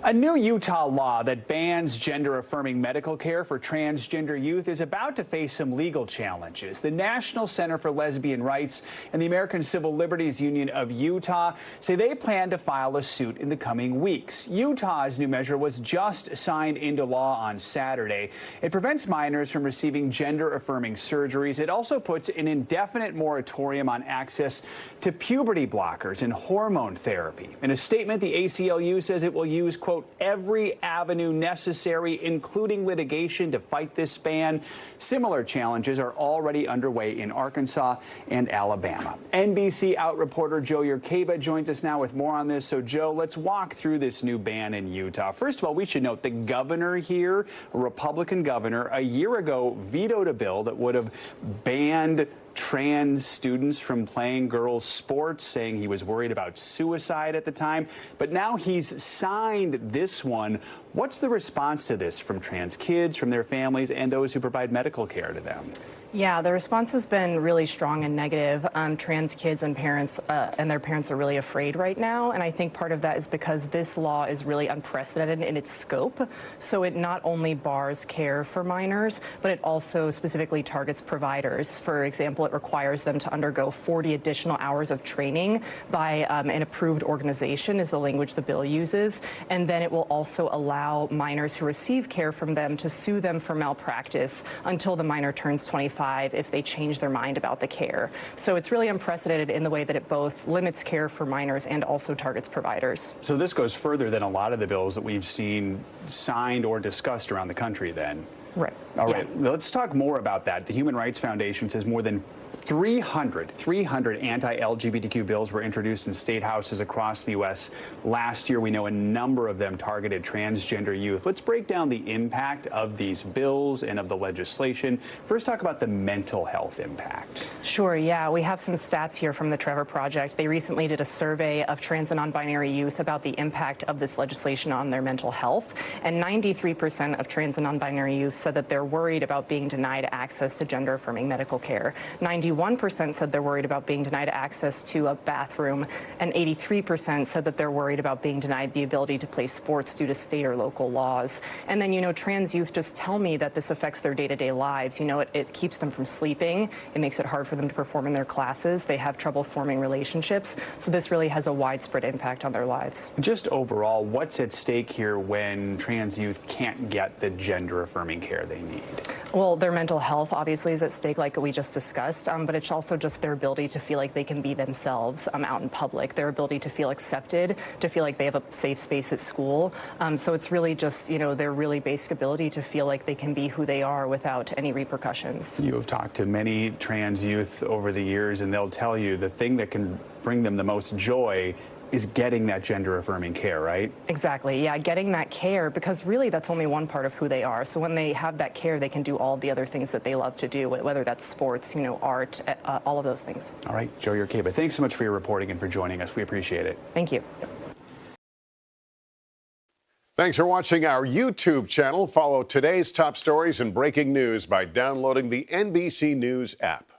A new Utah law that bans gender-affirming medical care for transgender youth is about to face some legal challenges. The National Center for Lesbian Rights and the American Civil Liberties Union of Utah say they plan to file a suit in the coming weeks. Utah's new measure was just signed into law on Saturday. It prevents minors from receiving gender-affirming surgeries. It also puts an indefinite moratorium on access to puberty blockers and hormone therapy. In a statement, the ACLU says it will use, quote, every avenue necessary, including litigation, to fight this ban. Similar challenges are already underway in Arkansas and Alabama. NBC Out reporter Joe Yurcaba joins us now with more on this. So, Joe, let's walk through this new ban in Utah. First of all, we should note the governor here, a Republican governor, a year ago vetoed a bill that would have banned trans students from playing girls' sports, saying he was worried about suicide at the time. But now he's signed this one. What's the response to this from trans kids, from their families, and those who provide medical care to them? Yeah, the response has been really strong and negative. Trans kids and parents and their parents are really afraid right now. And I think part of that is because this law is really unprecedented in its scope. So it not only bars care for minors, but it also specifically targets providers. For example, it requires them to undergo 40 additional hours of training by an approved organization, is the language the bill uses. And then it will also allow minors who receive care from them to sue them for malpractice until the minor turns 25 if they change their mind about the care. So it's really unprecedented in the way that it both limits care for minors and also targets providers. So this goes further than a lot of the bills that we've seen signed or discussed around the country then. Right. All right. Yeah. Let's talk more about that. The Human Rights Foundation says more than 300 anti-LGBTQ bills were introduced in state houses across the U.S. last year. We know a number of them targeted transgender youth. Let's break down the impact of these bills and of the legislation. First, talk about the mental health impact. Sure, yeah. We have some stats here from the Trevor Project. They recently did a survey of trans and non-binary youth about the impact of this legislation on their mental health. And 93% of trans and non-binary youth said that they're worried about being denied access to gender-affirming medical care. 91% said they're worried about being denied access to a bathroom, and 83% said that they're worried about being denied the ability to play sports due to state or local laws. And then, trans youth just tell me that this affects their day-to-day lives. It keeps them from sleeping. It makes it hard for them to perform in their classes. They have trouble forming relationships. So this really has a widespread impact on their lives. Just overall, what's at stake here when trans youth can't get the gender-affirming care they need? Well, their mental health obviously is at stake, like we just discussed, but it's also just their ability to feel like they can be themselves out in public, their ability to feel accepted, to feel like they have a safe space at school. So it's really just, their really basic ability to feel like they can be who they are without any repercussions. You have talked to many trans youth over the years, and they'll tell you the thing that can bring them the most joy is getting that gender-affirming care, right? Exactly, yeah, getting that care, because really that's only one part of who they are. So when they have that care, they can do all the other things that they love to do, whether that's sports, art, all of those things. All right, Joe Yurcaba, thanks so much for your reporting and for joining us. We appreciate it. Thank you. Thanks for watching our YouTube channel. Follow today's top stories and breaking news by downloading the NBC News app.